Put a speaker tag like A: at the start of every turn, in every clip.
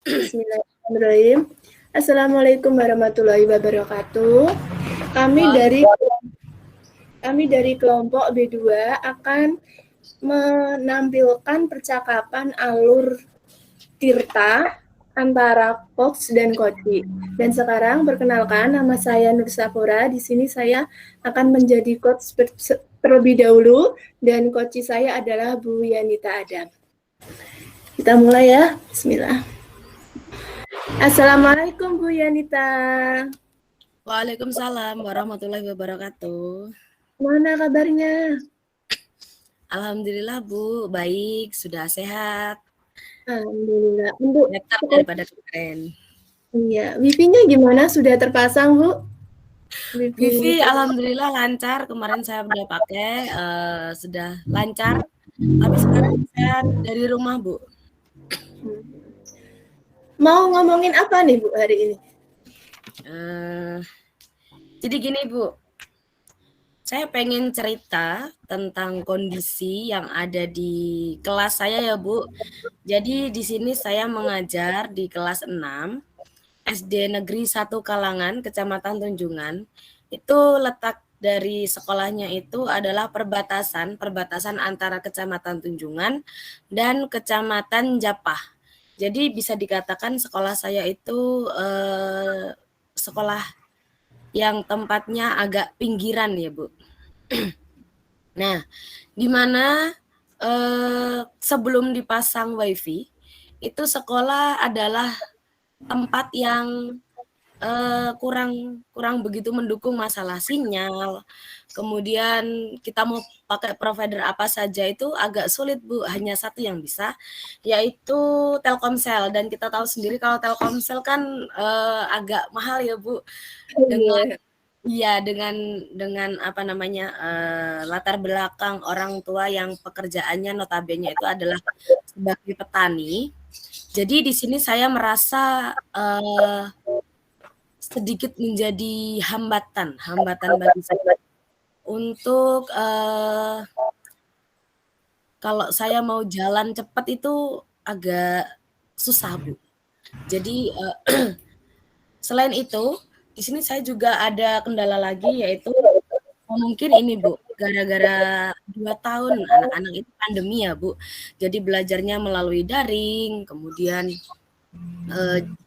A: Bismillahirrahmanirrahim. Assalamualaikum warahmatullahi wabarakatuh. Kami dari kelompok B2 akan menampilkan percakapan alur Tirta antara Coach dan Koci. Dan sekarang perkenalkan, nama saya Nur Safura. Di sini saya akan menjadi coach terlebih dahulu dan coach saya adalah Bu Yanita Adam. Kita mulai ya. Bismillah. Assalamualaikum Bu Yanita.
B: Waalaikumsalam warahmatullahi wabarakatuh.
A: Mana kabarnya?
B: Alhamdulillah Bu, baik, sudah sehat.
A: Alhamdulillah.
B: Better daripada kemarin.
A: Iya, wifi-nya gimana? Sudah terpasang Bu?
B: Wifi alhamdulillah lancar. Kemarin saya udah pakai, sudah lancar. Tapi sekarang saya dari rumah Bu.
A: Mau ngomongin apa nih Bu hari ini?
B: Jadi gini Bu, saya pengen cerita tentang kondisi yang ada di kelas saya ya Bu. Jadi di sini saya mengajar di kelas 6 SD Negeri 1 Kalangan, Kecamatan Tunjungan. Itu letak dari sekolahnya itu adalah perbatasan antara Kecamatan Tunjungan dan Kecamatan Japah. Jadi bisa dikatakan sekolah saya itu sekolah yang tempatnya agak pinggiran ya Bu. Nah, di mana sebelum dipasang wifi itu sekolah adalah tempat yang kurang begitu mendukung masalah sinyal. Kemudian kita mau pakai provider apa saja itu agak sulit Bu, hanya satu yang bisa, yaitu Telkomsel. Dan kita tahu sendiri kalau Telkomsel kan agak mahal ya Bu, dengan apa namanya, latar belakang orang tua yang pekerjaannya notabene itu adalah sebagai petani. Jadi di sini saya merasa sedikit menjadi hambatan bagi saya untuk kalau saya mau jalan cepat itu agak susah Bu. Jadi selain itu di sini saya juga ada kendala lagi, yaitu mungkin ini Bu, gara-gara 2 tahun anak-anak itu pandemi ya Bu. Jadi belajarnya melalui daring, kemudian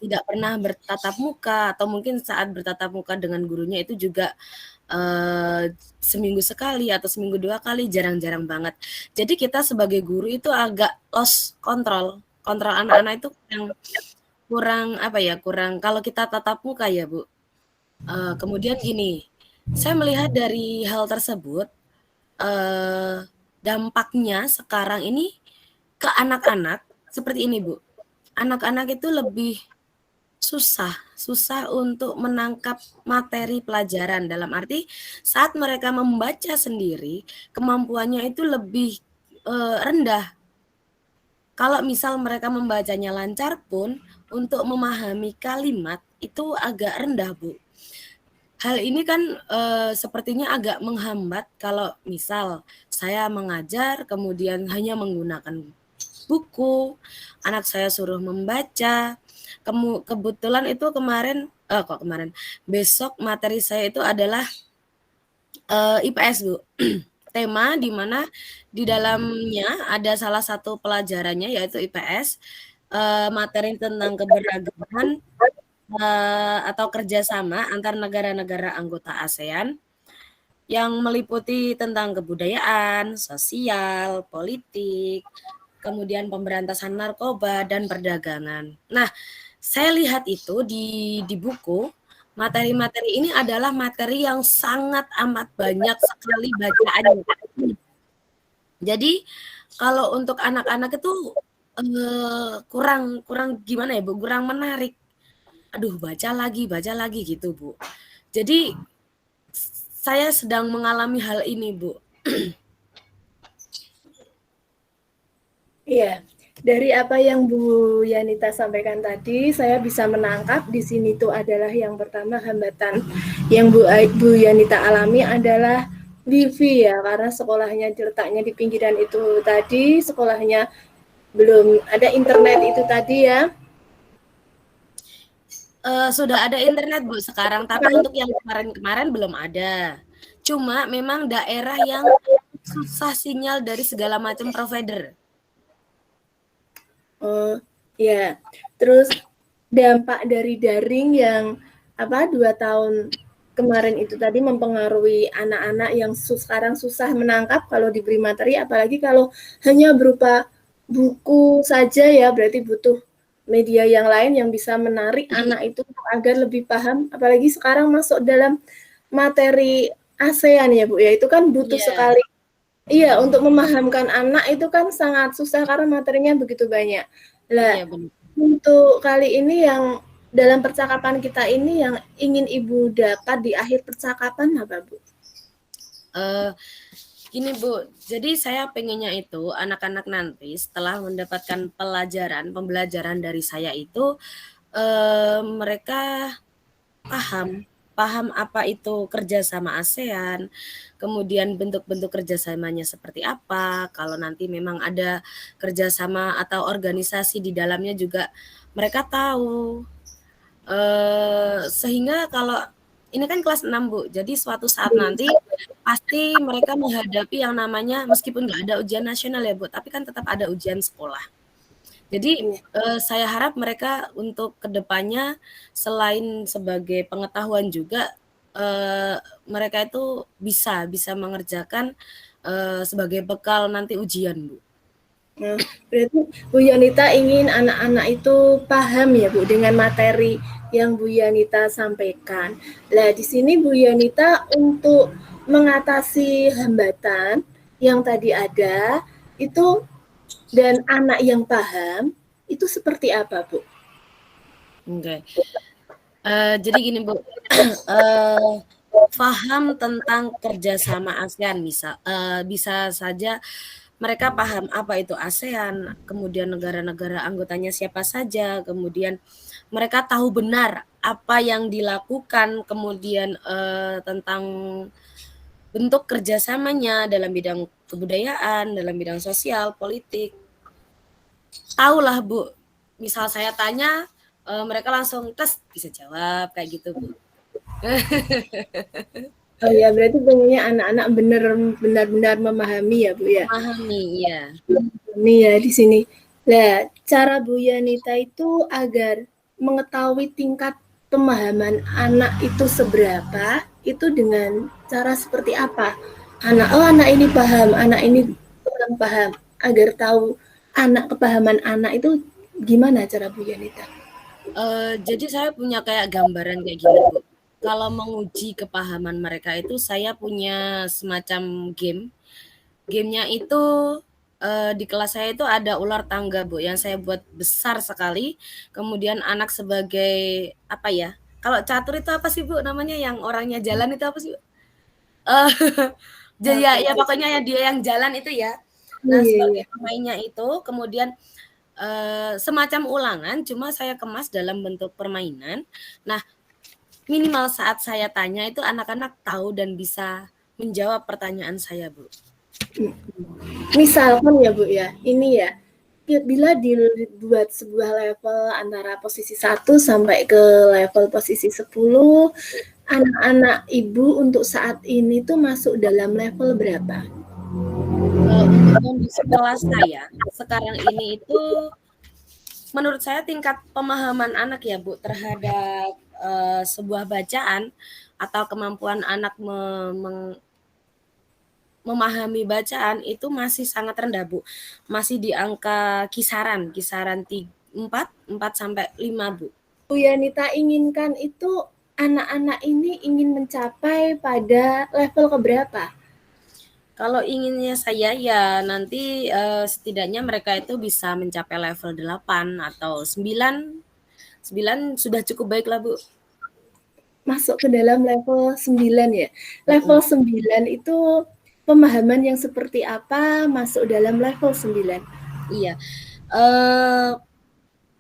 B: tidak pernah bertatap muka, atau mungkin saat bertatap muka dengan gurunya itu juga seminggu sekali atau seminggu 2 kali, jarang-jarang banget. Jadi kita sebagai guru itu agak lost kontrol anak-anak itu kurang apa ya, kurang kalau kita tatap muka ya Bu. Kemudian gini, saya melihat dari hal tersebut, dampaknya sekarang ini ke anak-anak seperti ini Bu. Anak-anak itu lebih susah untuk menangkap materi pelajaran, dalam arti saat mereka membaca sendiri kemampuannya itu lebih rendah. Kalau misal mereka membacanya lancar pun untuk memahami kalimat itu agak rendah Bu. Hal ini kan sepertinya agak menghambat kalau misal saya mengajar kemudian hanya menggunakan buku, anak saya suruh membaca. Kebetulan itu besok materi saya itu adalah IPS Bu. Tema di mana di dalamnya ada salah satu pelajarannya yaitu IPS, materi tentang keberagaman atau kerjasama antar negara-negara anggota ASEAN yang meliputi tentang kebudayaan, sosial, politik, kemudian pemberantasan narkoba dan perdagangan. Nah, saya lihat itu di buku, materi-materi ini adalah materi yang sangat amat banyak sekali bacaannya. Jadi kalau untuk anak-anak itu kurang gimana ya Bu, kurang menarik. Aduh baca lagi gitu Bu. Jadi saya sedang mengalami hal ini Bu.
A: Iya, dari apa yang Bu Yanita sampaikan tadi, saya bisa menangkap di sini tuh adalah yang pertama hambatan yang Bu Yanita alami adalah wifi ya, karena sekolahnya letaknya di pinggiran itu tadi, sekolahnya belum ada internet itu tadi ya.
B: Sudah ada internet, Bu, sekarang, tapi untuk yang kemarin-kemarin belum ada. Cuma memang daerah yang susah sinyal dari segala macam provider.
A: Oh, ya. Terus dampak dari daring yang 2 tahun kemarin itu tadi mempengaruhi anak-anak yang sekarang susah menangkap kalau diberi materi, apalagi kalau hanya berupa buku saja ya, berarti butuh media yang lain yang bisa menarik anak itu agar lebih paham, apalagi sekarang masuk dalam materi ASEAN ya, Bu, ya, itu kan butuh
B: Iya,
A: sekali. Iya, untuk memahamkan anak itu kan sangat susah karena materinya begitu banyak. Lah,
B: iya benar.
A: untuk kali ini yang dalam percakapan kita ini yang ingin Ibu dapat di akhir percakapan apa, Bu?
B: Gini Bu, jadi saya pengennya itu anak-anak nanti setelah mendapatkan pembelajaran dari saya itu mereka paham paham apa itu kerjasama ASEAN, kemudian bentuk-bentuk kerjasamanya seperti apa, kalau nanti memang ada kerjasama atau organisasi di dalamnya juga mereka tahu. Sehingga kalau ini kan kelas 6 Bu, jadi suatu saat nanti pasti mereka menghadapi yang namanya meskipun nggak ada ujian nasional ya Bu, tapi kan tetap ada ujian sekolah. Jadi,
A: Iya.
B: saya harap mereka untuk kedepannya selain sebagai pengetahuan juga, mereka itu bisa bisa mengerjakan, sebagai bekal nanti ujian, Bu.
A: Nah, berarti Bu Yanita ingin anak-anak itu paham ya, Bu, dengan materi yang Bu Yanita sampaikan. Nah, di sini Bu Yanita untuk mengatasi hambatan yang tadi ada itu dan anak yang paham itu seperti apa, Bu?
B: Oke. Jadi gini, Bu, eee, paham tentang kerjasama ASEAN bisa saja mereka paham apa itu ASEAN, kemudian negara-negara anggotanya siapa saja, kemudian mereka tahu benar apa yang dilakukan, kemudian, tentang bentuk kerjasamanya dalam bidang kebudayaan, dalam bidang sosial, politik. Tahulah, Bu. Misal saya tanya, mereka langsung tes bisa jawab kayak gitu, Bu.
A: Oh ya, berarti pengennya anak-anak benar-benar memahami ya, Bu, ya?
B: Memahami, iya.
A: Ini ya di sini. Nah, cara Bu Yanita itu agar mengetahui tingkat pemahaman anak itu seberapa, itu dengan cara seperti apa? Anak ini paham, anak ini kurang paham. Agar tahu kepahaman anak itu gimana cara Bu Yanita?
B: Jadi saya punya kayak gambaran kayak gini, Bu. Kalau menguji kepahaman mereka itu saya punya semacam game. Gamenya itu, di kelas saya itu ada ular tangga, Bu, yang saya buat besar sekali, kemudian anak sebagai apa ya, kalau catur itu apa sih, Bu, namanya yang orangnya jalan itu apa sih, Bu? Eee, ya
A: Oke.
B: ya pokoknya ya dia yang jalan itu ya. Nah,
A: Iya,
B: sebagai
A: iya.
B: pemainnya itu kemudian, semacam ulangan cuma saya kemas dalam bentuk permainan. Nah, minimal saat saya tanya itu anak-anak tahu dan bisa menjawab pertanyaan saya, Bu.
A: Misalkan ya Bu ya, ini ya, bila dibuat sebuah level antara posisi 1 sampai ke level posisi 10, anak-anak Ibu untuk saat ini tuh masuk dalam level berapa?
B: Untuk kondisi kelas saya sekarang ini itu menurut saya tingkat pemahaman anak ya Bu terhadap, sebuah bacaan atau kemampuan anak memahami bacaan itu masih sangat rendah Bu, masih di angka kisaran kisaran 4 sampai 5 Bu.
A: Bu Yanita inginkan itu anak-anak ini ingin mencapai pada level keberapa?
B: Kalau inginnya saya ya nanti, setidaknya mereka itu bisa mencapai level 8 atau 9, 9 sudah cukup baik lah Bu.
A: Masuk ke dalam level 9 ya. Level
B: Mhm,
A: 9 itu pemahaman yang seperti apa masuk dalam level 9?
B: iya, eee,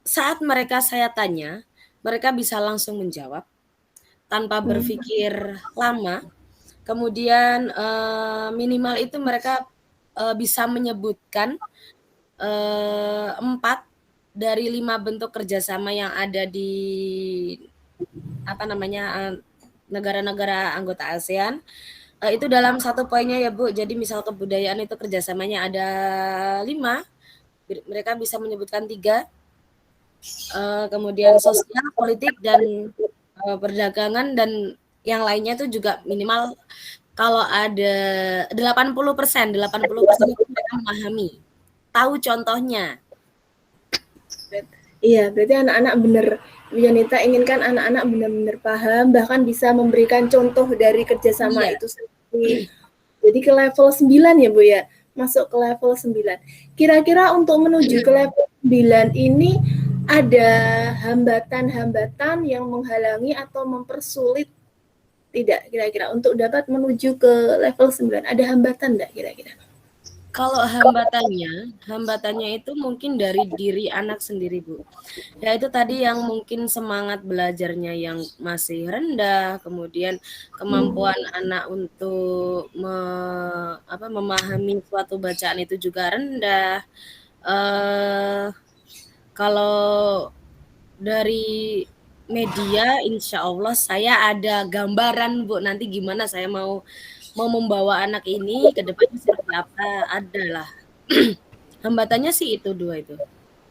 B: saat mereka saya tanya, mereka bisa langsung menjawab tanpa
A: Mmm,
B: berpikir lama, kemudian, minimal itu mereka, bisa menyebutkan 4 dari 5 bentuk kerjasama yang ada di negara-negara anggota ASEAN. Itu dalam satu poinnya ya Bu. Jadi misal kebudayaan itu kerjasamanya ada 5, mereka bisa menyebutkan 3. Kemudian sosial, politik, dan perdagangan, dan yang lainnya itu juga minimal kalau ada 80%, 80% itu mereka memahami, tahu contohnya.
A: Iya, berarti anak-anak benar, Bu Yanita inginkan anak-anak benar-benar paham, bahkan bisa memberikan contoh dari kerjasama
B: Iya.
A: itu sendiri. Jadi ke level 9 ya Bu ya, masuk ke level 9. Kira-kira untuk menuju ke level 9 ini ada hambatan-hambatan yang menghalangi atau mempersulit tidak kira-kira untuk dapat menuju ke level 9? Ada hambatan enggak kira-kira?
B: Kalau hambatannya itu mungkin dari diri anak sendiri, Bu. Ya itu tadi yang mungkin semangat belajarnya yang masih rendah, kemudian kemampuan anak untuk memahami suatu bacaan itu juga rendah. Kalau dari media, insya Allah saya ada gambaran Bu, nanti gimana saya mau membawa anak ini ke depannya seperti apa, adalah. Hambatannya sih itu 2 itu.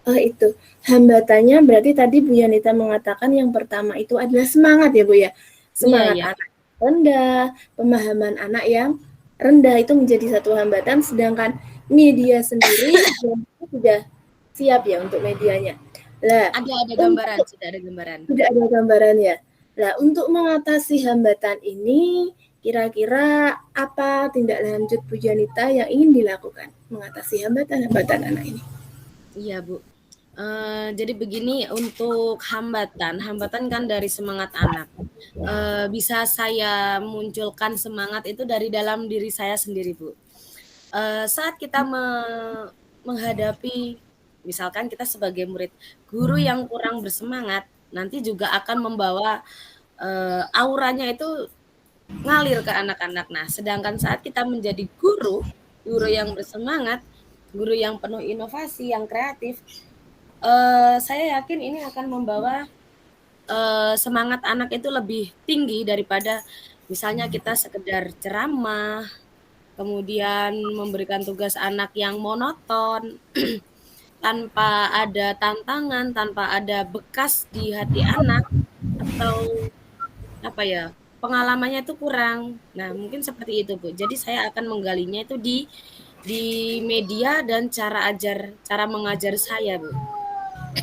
A: Oh itu, hambatannya berarti tadi Bu Yanita mengatakan yang pertama itu adalah semangat ya Bu ya?
B: Iya
A: Semangat
B: iya.
A: anak rendah, pemahaman anak yang rendah itu menjadi satu hambatan, sedangkan media sendiri sudah siap ya untuk medianya. Lah,
B: Ada gambaran, sudah ada gambaran.
A: sudah ada gambarannya. Nah, untuk mengatasi hambatan ini, kira-kira apa tindak lanjut Bu Janita yang ingin dilakukan mengatasi hambatan-hambatan anak ini?
B: Iya, Bu. Jadi begini, untuk hambatan kan dari semangat anak. Bisa saya munculkan semangat itu dari dalam diri saya sendiri, Bu. Saat kita menghadapi, misalkan kita sebagai murid, guru yang kurang bersemangat, nanti juga akan membawa auranya itu ngalir ke anak-anak. Nah, sedangkan saat kita menjadi guru yang bersemangat, guru yang penuh inovasi, yang kreatif, saya yakin ini akan membawa semangat anak itu lebih tinggi daripada misalnya kita sekedar ceramah, kemudian memberikan tugas anak yang monoton, tanpa ada tantangan, tanpa ada bekas di hati anak, atau apa ya, pengalamannya itu kurang. Nah, mungkin seperti itu, Bu. Jadi saya akan menggalinya itu di media dan cara mengajar saya, Bu.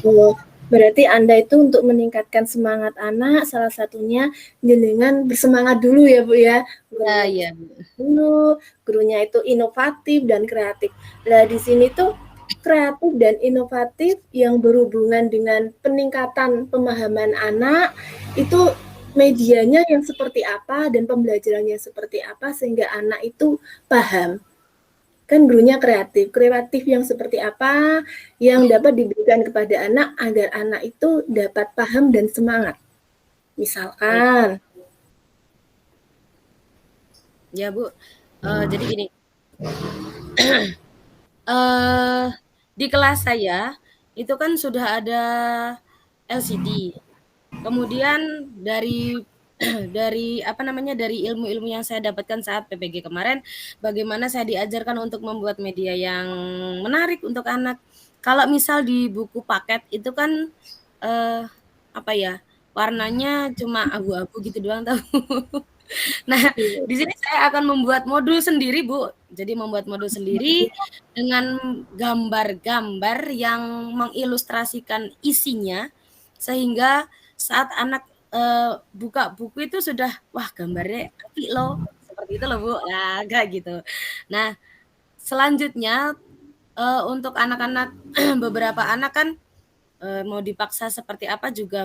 A: Oh, berarti Anda itu untuk meningkatkan semangat anak, salah satunya dengan bersemangat dulu ya Bu ya.
B: Iya
A: Gurunya
B: iya, Bu.
A: bersemangat dulu, gurunya itu inovatif dan kreatif. Nah, di sini tuh kreatif dan inovatif yang berhubungan dengan peningkatan pemahaman anak, itu medianya yang seperti apa dan pembelajarannya seperti apa sehingga anak itu paham. Kan gurunya kreatif. Kreatif yang seperti apa yang dapat diberikan kepada anak agar anak itu dapat paham dan semangat.
B: Baik.
A: Misalkan,
B: Ya, Bu. Jadi gini, eh di kelas saya itu kan sudah ada LCD. Kemudian dari dari ilmu-ilmu yang saya dapatkan saat PPG kemarin, bagaimana saya diajarkan untuk membuat media yang menarik untuk anak. Kalau misal di buku paket itu kan, eee, apa ya, warnanya cuma abu-abu gitu doang tahu. Nah, di sini saya akan membuat modul sendiri, Bu. Jadi membuat modul sendiri dengan gambar-gambar yang mengilustrasikan isinya, sehingga saat anak, buka buku itu sudah, "Wah, gambarnya apik loh," seperti itu loh, Bu. Nah, kayak gitu. Nah, selanjutnya, untuk anak-anak beberapa anak kan, mau dipaksa seperti apa juga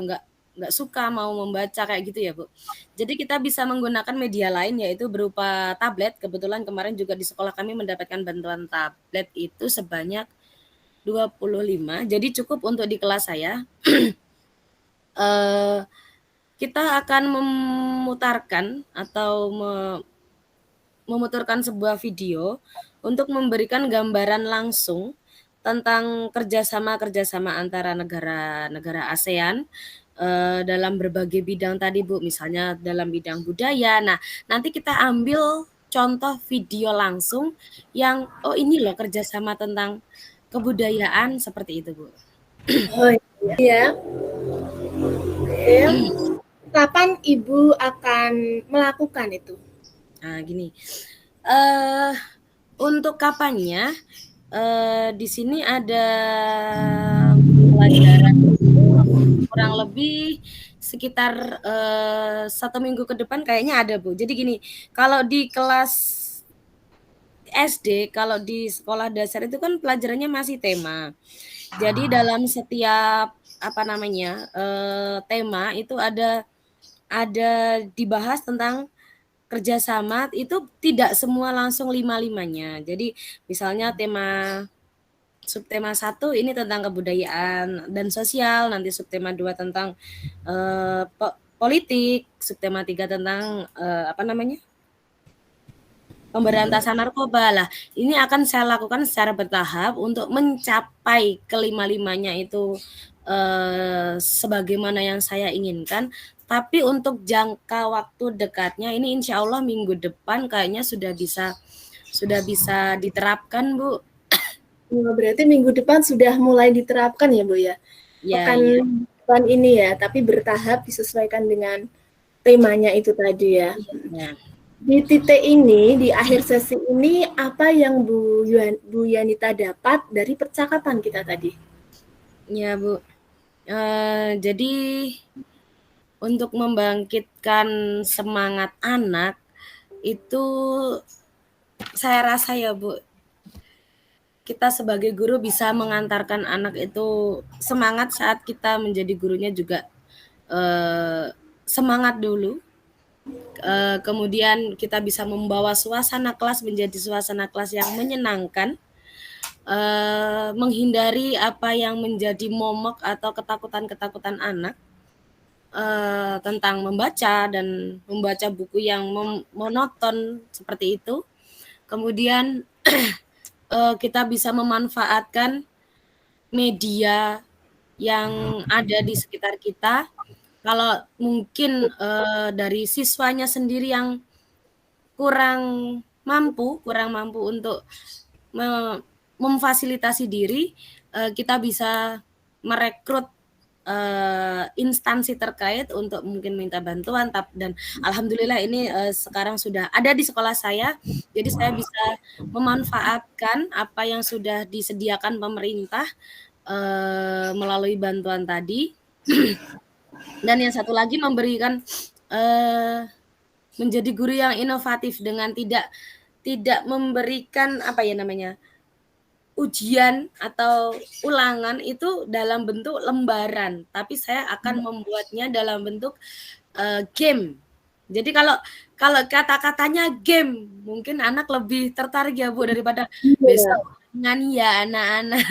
B: nggak suka mau membaca kayak gitu ya, Bu. Jadi kita bisa menggunakan media lain yaitu berupa tablet, kebetulan kemarin juga di sekolah kami mendapatkan bantuan tablet itu sebanyak 25, jadi cukup untuk di kelas saya. Eee, kita akan memutarkan atau memutarkan sebuah video untuk memberikan gambaran langsung tentang kerjasama-kerjasama antara negara-negara ASEAN, dalam berbagai bidang tadi Bu, misalnya dalam bidang budaya. Nah, nanti kita ambil contoh video langsung yang, oh ini loh kerjasama tentang kebudayaan seperti itu Bu.
A: Oh iya. Oke. Kapan Ibu akan melakukan itu?
B: Nah gini, untuk kapannya, di sini ada pelajaran kurang lebih sekitar 1 minggu ke depan kayaknya ada Bu. Jadi gini, kalau di kelas SD, kalau di sekolah dasar itu kan pelajarannya masih tema. Jadi dalam setiap apa namanya tema itu ada dibahas tentang kerjasama itu tidak semua langsung lima-limanya. Jadi misalnya subtema 1 ini tentang kebudayaan dan sosial, nanti subtema 2 tentang politik, subtema 3 tentang apa namanya? Pemberantasan narkoba. Lah, ini akan saya lakukan secara bertahap untuk mencapai kelima-limanya itu sebagaimana yang saya inginkan. Tapi untuk jangka waktu dekatnya ini insya Allah minggu depan kayaknya sudah bisa diterapkan Bu.
A: Berarti minggu depan sudah mulai diterapkan ya Bu ya?
B: Ya,
A: Pekan
B: ya.
A: depan ini ya, tapi bertahap disesuaikan dengan temanya itu tadi ya.
B: Ya.
A: Di titik ini, di akhir sesi ini, apa yang Bu Yanita dapat dari percakapan kita tadi?
B: Ya Bu, jadi untuk membangkitkan semangat anak itu saya rasa ya Bu, kita sebagai guru bisa mengantarkan anak itu semangat saat kita menjadi gurunya juga semangat dulu. Kemudian kita bisa membawa suasana kelas menjadi suasana kelas yang menyenangkan, menghindari apa yang menjadi momok atau ketakutan-ketakutan anak tentang membaca dan membaca buku yang monoton seperti itu. Kemudian kita bisa memanfaatkan media yang ada di sekitar kita. Kalau mungkin dari siswanya sendiri yang kurang mampu untuk memfasilitasi diri, kita bisa merekrut instansi terkait untuk mungkin minta bantuan dan alhamdulillah ini sekarang sudah ada di sekolah saya. Jadi saya bisa memanfaatkan apa yang sudah disediakan pemerintah melalui bantuan tadi. Dan yang satu lagi memberikan menjadi guru yang inovatif dengan tidak memberikan apa ya namanya ujian atau ulangan itu dalam bentuk lembaran, tapi saya akan membuatnya dalam bentuk game. Jadi kalau kata-katanya game, mungkin anak lebih tertarik ya Bu daripada besok dengan ya anak-anak.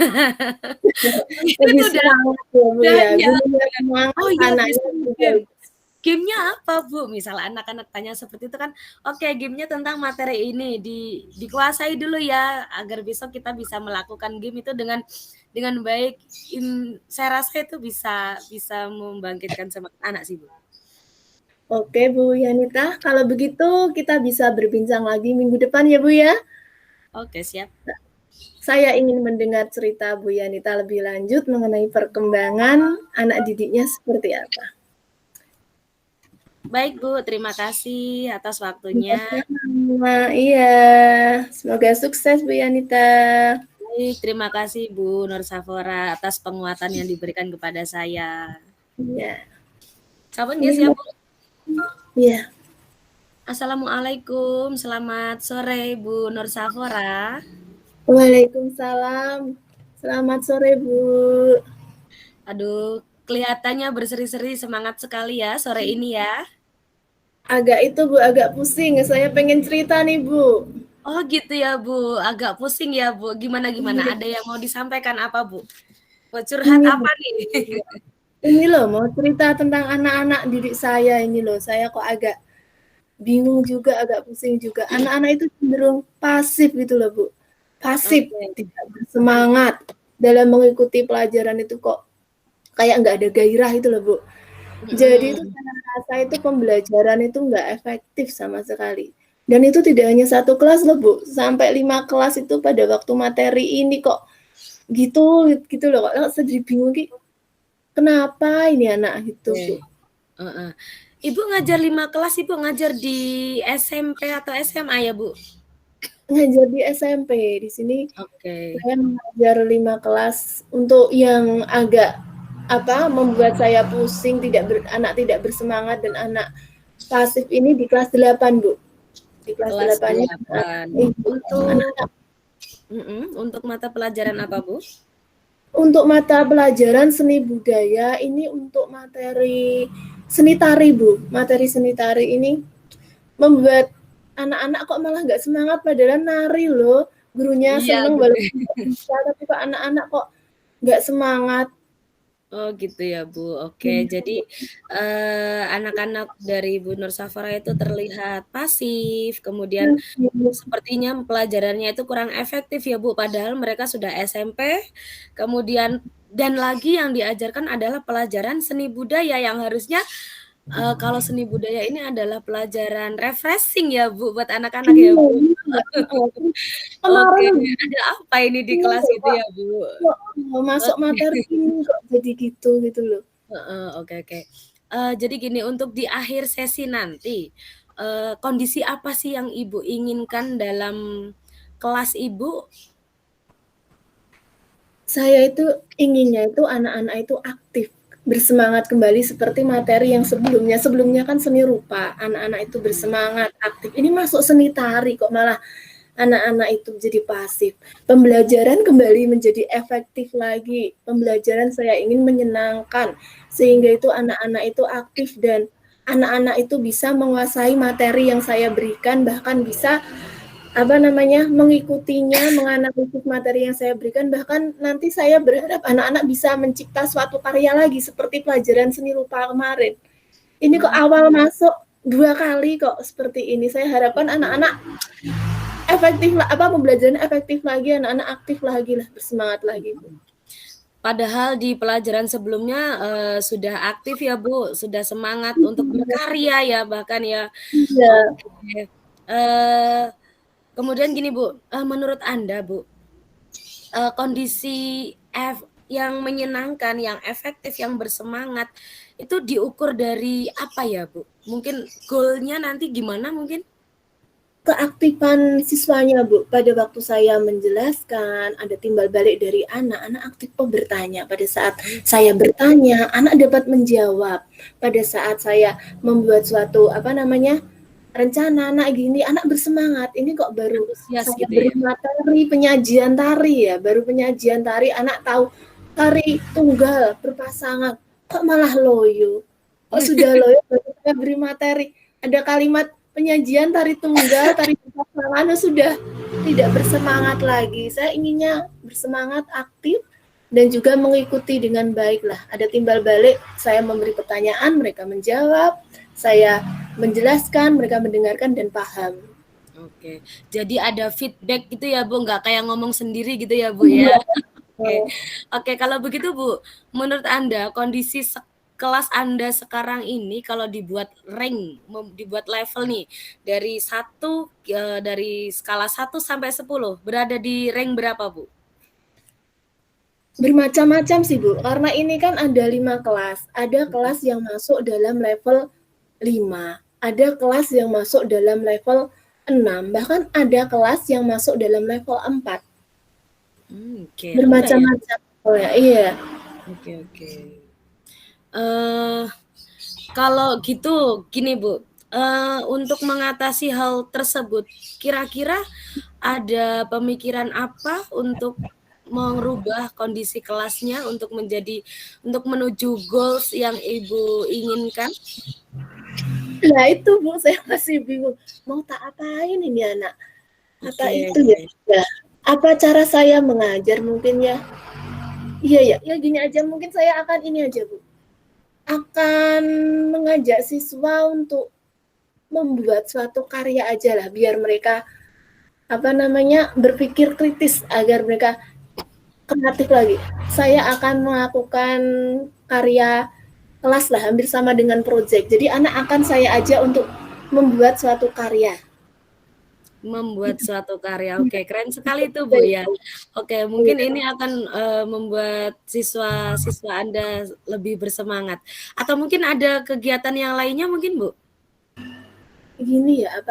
A: Lebih semangat ya Bu ya.
B: Oh iya game. Gamenya apa Bu? Misalnya anak-anak tanya seperti itu kan, oke gamenya tentang materi ini dikuasai dulu ya agar besok kita bisa melakukan game itu dengan baik. Saya rasa itu bisa membangkitkan semangat anak sih Bu.
A: Oke Bu Yanita, kalau begitu kita bisa berbincang lagi minggu depan ya Bu ya.
B: Oke siap.
A: Saya ingin mendengar cerita Bu Yanita lebih lanjut mengenai perkembangan anak didiknya seperti apa.
B: Baik Bu, terima kasih atas waktunya.
A: Iya, semoga sukses Bu Yanita.
B: Baik, terima kasih Bu Nur Safora atas penguatan yang diberikan kepada saya.
A: Iya.
B: Kapan ya siap Bu?
A: Iya.
B: Assalamualaikum, selamat sore Bu Nur Safora.
A: Waalaikumsalam, selamat sore Bu.
B: Aduh, kelihatannya berseri-seri semangat sekali ya sore ini ya.
A: Agak itu Bu, agak pusing. Saya pengen cerita nih Bu.
B: Oh gitu ya Bu, agak pusing ya Bu. Gimana? Ada yang mau disampaikan apa Bu? Mau curhat apa nih?
A: Ini loh, mau cerita tentang anak-anak didik saya ini loh. Saya kok agak bingung juga, agak pusing juga. Anak-anak itu cenderung pasif gitu loh Bu. Pasif, tidak bersemangat dalam mengikuti pelajaran itu kok kayak nggak ada gairah itu loh Bu. Jadi itu
B: Mhm.
A: saya rasa itu pembelajaran itu nggak efektif sama sekali. Dan itu tidak hanya satu kelas loh Bu, sampai 5 kelas itu pada waktu materi ini kok gitu gitu loh, kok sedih bingung ki kenapa ini anak gitu
B: Oke,
A: Bu.
B: heeh. Ibu ngajar 5 kelas, Ibu ngajar di SMP atau SMA ya, Bu?
A: Ngajar di SMP, di sini
B: Oke.
A: saya mengajar 5 kelas untuk yang agak apa membuat saya pusing anak tidak bersemangat dan anak pasif ini di kelas 8 Bu. Di kelas
B: Kelas
A: 8-nya
B: delapan. Untuk
A: anak-anak
B: untuk mata pelajaran apa, Bu?
A: untuk mata pelajaran seni budaya ini untuk materi seni tari Bu. Materi seni tari ini membuat anak-anak kok malah nggak semangat padahal nari loh. Gurunya
B: Iya,
A: seneng
B: gitu.
A: walaupun bisa, tapi kok anak-anak kok nggak semangat.
B: Oh, gitu ya, Bu. Oke, jadi, anak-anak dari Ibu Nur Safara itu terlihat pasif, kemudian sepertinya pelajarannya itu kurang efektif ya, Bu, padahal mereka sudah SMP, kemudian dan lagi yang diajarkan adalah pelajaran seni budaya yang harusnya, kalau seni budaya ini adalah pelajaran refreshing ya, Bu, buat anak-anak ya,
A: Iya,
B: Bu?
A: iya, heeh.
B: Oke,
A: Kemarin
B: ada apa ini di
A: ini
B: kelas
A: loh,
B: itu
A: Kak,
B: ya, Bu?
A: kok masuk materi ini kok jadi gitu loh.
B: Heeh, oke oke. Jadi gini, untuk di akhir sesi nanti, kondisi apa sih yang Ibu inginkan dalam kelas Ibu?
A: Saya itu inginnya itu anak-anak itu aktif, bersemangat kembali seperti materi yang sebelumnya. Sebelumnya kan seni rupa, anak-anak itu bersemangat, aktif. Ini masuk seni tari kok malah anak-anak itu jadi pasif. Pembelajaran kembali menjadi efektif lagi. Pembelajaran saya ingin menyenangkan sehingga itu anak-anak itu aktif dan anak-anak itu bisa menguasai materi yang saya berikan, bahkan bisa apa namanya mengikutinya, menganalisis materi yang saya berikan, bahkan nanti saya berharap anak-anak bisa mencipta suatu karya lagi seperti pelajaran seni rupa kemarin. Ini kok
B: Mmm,
A: awal masuk 2 kali kok seperti ini. Saya harapkan anak-anak efektif apa pembelajaran efektif lagi, anak-anak aktif lagi lah, bersemangat lagi Bu.
B: padahal di pelajaran sebelumnya, sudah aktif ya, Bu, sudah semangat untuk berkarya ya bahkan ya.
A: Iya.
B: Oke, eee, kemudian gini, Bu, menurut Anda, Bu, kondisi yang menyenangkan, yang efektif, yang bersemangat, itu diukur dari apa ya, Bu? Mungkin goal-nya nanti gimana mungkin?
A: Keaktifan siswanya Bu, pada waktu saya menjelaskan, ada timbal balik dari anak aktif kok bertanya. Pada saat saya bertanya, anak dapat menjawab. Pada saat saya membuat suatu, apa namanya, rencana, anak gini, anak bersemangat. Ini kok baru
B: Antusias
A: saya
B: gitu
A: beri
B: ya?
A: materi penyajian tari ya, baru penyajian tari, anak tahu tari tunggal, berpasangan, kok malah loyo. Kok sudah loyo, baru saya beri materi. Ada kalimat penyajian tari tunggal, tari pasangan sudah tidak bersemangat lagi. Saya inginnya bersemangat, aktif, dan juga mengikuti dengan baik lah. Ada timbal balik, saya memberi pertanyaan, mereka menjawab, saya menjelaskan, mereka mendengarkan dan paham.
B: Oke, jadi ada feedback gitu ya, Bu, nggak kayak ngomong sendiri gitu ya, Bu, ya?
A: Iya.
B: Oke. Oke, kalau begitu, Bu, menurut Anda kondisi kelas Anda sekarang ini kalau dibuat rank, dibuat level nih dari dari skala 1 sampai 10 berada di rank berapa, Bu?
A: Bermacam-macam sih Bu, karena ini kan ada 5 kelas. Ada kelas yang masuk dalam level 5, ada kelas yang masuk dalam level 6, bahkan ada kelas yang masuk dalam level 4.
B: Oke, rendah ya?
A: Bermacam-macam. Oh ya, iya.
B: Oke oke. Eee, kalau gitu gini, Bu, untuk mengatasi hal tersebut, kira-kira ada pemikiran apa untuk merubah kondisi kelasnya untuk menuju goals yang Ibu inginkan?
A: Nah itu Bu, saya masih bingung, mau tak apain ini anak? Apa
B: Oke
A: itu ya?
B: oke.
A: Ya, apa cara saya mengajar mungkin ya? Iya ya, ya gini aja mungkin saya akan ini aja Bu, akan mengajak siswa untuk membuat suatu karya aja lah, biar mereka apa namanya berpikir kritis agar mereka kreatif lagi. Saya akan melakukan karya kelas lah, hampir sama dengan proyek. Jadi anak akan saya ajak untuk membuat suatu karya.
B: Membuat
A: Gitu.
B: suatu karya. Oke, keren sekali itu, Bu, ya.
A: Iya.
B: Oke, mungkin ini akan, membuat siswa-siswa Anda lebih bersemangat. Atau mungkin ada kegiatan yang lainnya mungkin, Bu?
A: Gini ya,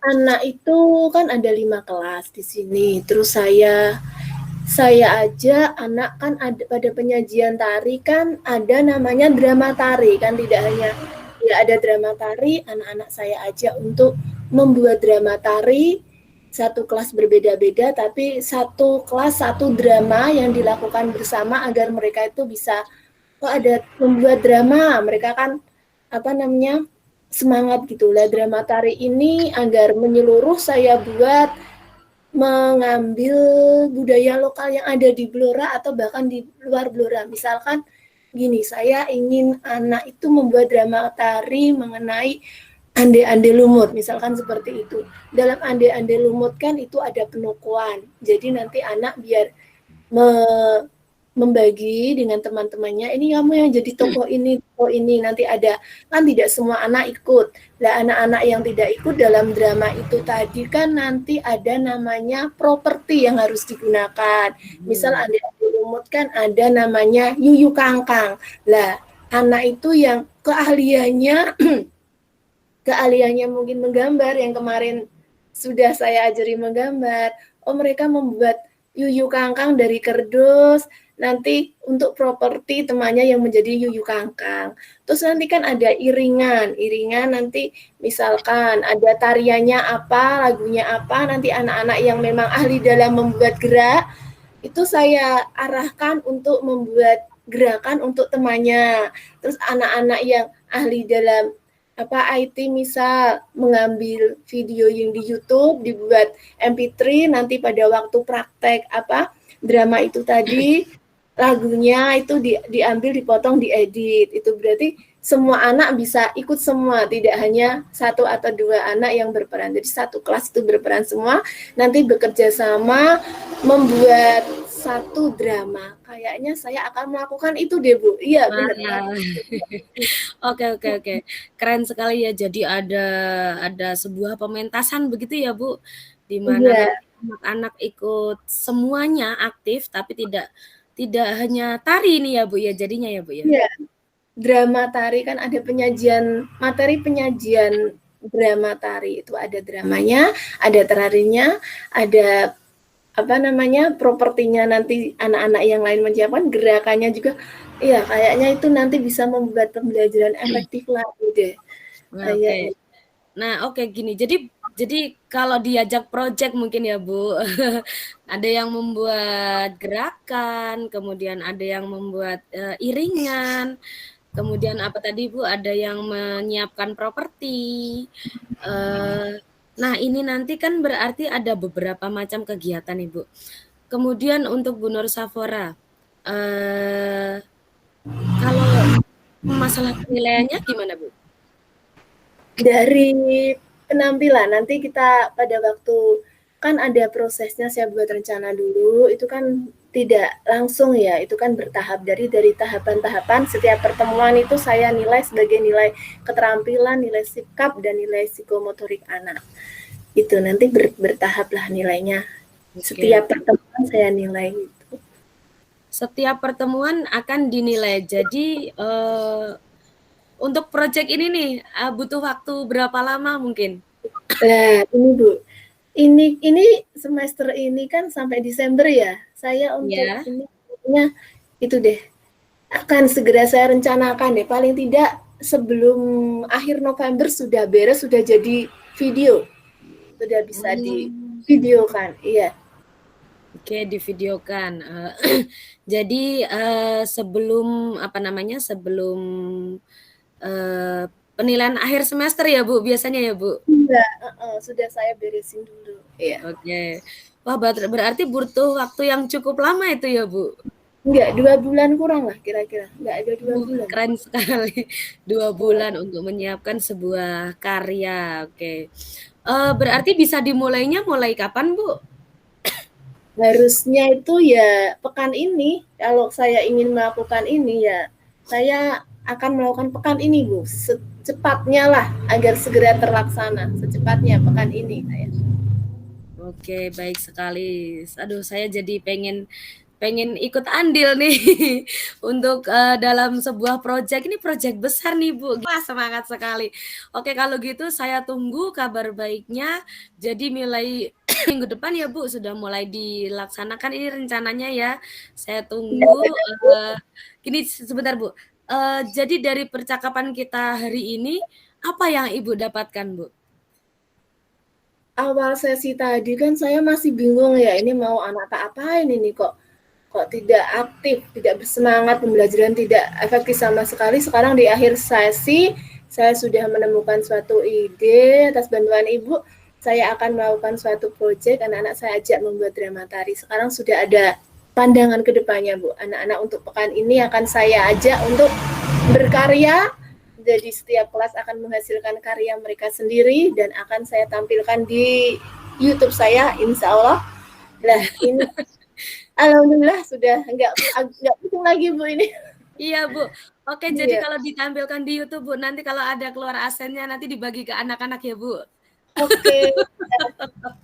A: anak itu kan ada 5 kelas di sini, terus saya aja anak kan ada pada penyajian tari kan ada namanya drama tari kan, tidak hanya ya ada drama tari, anak-anak saya ajak untuk membuat drama tari, satu kelas berbeda-beda tapi satu kelas satu drama yang dilakukan bersama agar mereka itu bisa ada membuat drama, mereka kan apa namanya semangat gitulah. Drama tari ini agar menyeluruh saya buat mengambil budaya lokal yang ada di Blora atau bahkan di luar Blora. Misalkan gini, saya ingin anak itu membuat drama tari mengenai ande-ande lumut, misalkan seperti itu. Dalam ande-ande lumut kan itu ada penokohan. Jadi nanti anak biar membagi dengan teman-temannya, ini kamu yang jadi tokoh ini, nanti ada, kan tidak semua anak ikut. Lah anak-anak yang tidak ikut dalam drama itu tadi kan nanti ada namanya properti yang harus digunakan. Misal ada lumut kan ada namanya yuyu kangkang. Lah anak itu yang keahliannya mungkin menggambar, yang kemarin sudah saya ajari menggambar. Oh, mereka membuat yuyu kangkang dari kerdus, nanti untuk properti temannya yang menjadi yuyu kangkang. Terus nanti kan ada iringan nanti misalkan ada tariannya apa, lagunya apa, nanti anak-anak yang memang ahli dalam membuat gerak, itu saya arahkan untuk membuat gerakan untuk temannya. Terus anak-anak yang ahli dalam IT misal mengambil video yang di YouTube dibuat MP3, nanti pada waktu praktek drama itu tadi lagunya itu diambil, dipotong, diedit. Itu berarti semua anak bisa ikut semua, tidak hanya satu atau dua anak yang berperan. Jadi satu kelas itu berperan semua, nanti bekerja sama membuat satu drama. Kayaknya saya akan melakukan itu deh, Bu. Iya, benar.
B: Oke. Keren sekali ya. Jadi ada sebuah pementasan begitu ya, Bu, di mana
A: Iya.
B: nanti anak-anak ikut semuanya aktif tapi tidak hanya tari ini ya, Bu, ya, jadinya ya, Bu, ya?
A: Iya. Drama tari kan ada materi penyajian drama tari. Itu ada dramanya, ada tarinya, ada propertinya, nanti anak-anak yang lain menyiapkan gerakannya juga. Iya, kayaknya itu nanti bisa membuat pembelajaran efektif lagi deh.
B: Nah, oke. Nah, oke gini. Jadi kalau diajak project mungkin ya, Bu. Ada yang membuat gerakan, kemudian ada yang membuat iringan, kemudian apa tadi, Bu? Ada yang menyiapkan properti. Nah, ini nanti kan berarti ada beberapa macam kegiatan, Ibu. Kemudian untuk Bu Nur Safora, kalau masalah penilaiannya gimana, Bu?
A: Dari penampilan, nanti kita pada waktu kan ada prosesnya, saya buat rencana dulu, itu kan tidak langsung ya, itu kan bertahap, dari tahapan-tahapan. Setiap pertemuan itu saya nilai sebagai nilai keterampilan, nilai sikap, dan nilai psikomotorik anak. Itu nanti bertahap lah nilainya. Setiap pertemuan saya nilai itu.
B: Setiap pertemuan akan dinilai. Jadi untuk proyek ini nih butuh waktu berapa lama mungkin?
A: Nah, ini Bu, ini semester ini kan sampai Desember ya. Saya untuk ini itu deh akan segera saya rencanakan deh. Paling tidak sebelum akhir November sudah beres, sudah jadi video, sudah bisa divideokan. Iya.
B: Oke, divideokan. Jadi sebelum sebelum penilaian akhir semester ya, Bu, biasanya ya, Bu?
A: Iya, sudah saya beresin dulu. Iya.
B: Oke. Wah, berarti butuh waktu yang cukup lama itu ya, Bu?
A: Enggak, 2 bulan kurang lah kira-kira. Enggak ada 2 bulan.
B: Keren sekali. 2 bulan untuk menyiapkan sebuah karya. Oke. Berarti bisa dimulainya mulai kapan, Bu?
A: Harusnya itu ya pekan ini. Kalau saya ingin melakukan ini ya, saya akan melakukan pekan ini, Bu. Secepatnya lah, agar segera terlaksana. Secepatnya pekan ini saya.
B: Oke, baik sekali. Aduh, saya jadi pengen pengen ikut andil nih untuk dalam sebuah proyek. Ini proyek besar nih, Bu. Wah, semangat sekali. Oke, kalau gitu saya tunggu kabar baiknya. Jadi mulai minggu depan ya, Bu, sudah mulai dilaksanakan ini rencananya ya. Saya
A: Ya,
B: tunggu.
A: benar, Bu.
B: Gini sebentar, Bu. Jadi dari percakapan kita hari ini, apa yang Ibu dapatkan, Bu?
A: Awal sesi tadi kan saya masih bingung ya, ini mau anak tak apain ini kok tidak aktif, tidak bersemangat, pembelajaran tidak efektif sama sekali. Sekarang di akhir sesi, saya sudah menemukan suatu ide, atas bantuan Ibu, saya akan melakukan suatu proyek, anak-anak saya ajak membuat drama tari. Sekarang sudah ada pandangan ke depannya, Bu. Anak-anak untuk pekan ini akan saya ajak untuk berkarya, jadi setiap kelas akan menghasilkan karya mereka sendiri, dan akan saya tampilkan di YouTube saya, insya Allah. Nah, ini alhamdulillah sudah enggak pusing lagi, Bu, ini.
B: Iya, Bu. Oke, jadi
A: Iya.
B: kalau ditampilkan di YouTube, Bu, nanti kalau ada keluar asennya nanti dibagi ke anak-anak ya, Bu?
A: Oke.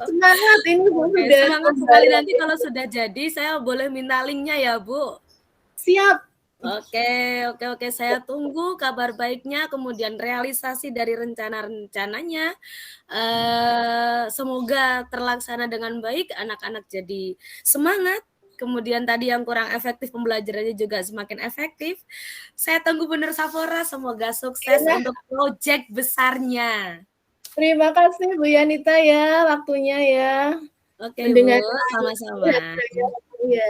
A: Semangat ini, Bu,
B: Oke,
A: sudah
B: semangat sekali.
A: kembali.
B: Nanti kalau sudah jadi, saya boleh minta linknya ya, Bu?
A: Siap.
B: Oke, saya tunggu kabar baiknya, kemudian realisasi dari rencana-rencananya. Semoga terlaksana dengan baik, anak-anak jadi semangat. Kemudian tadi yang kurang efektif pembelajarannya juga semakin efektif. Saya tunggu benar Safora, semoga sukses
A: Nah,
B: untuk proyek besarnya.
A: terima kasih Bu Yanita ya waktunya ya.
B: Oke, Bu,
A: Mendengarkan
B: sama-sama.
A: ya.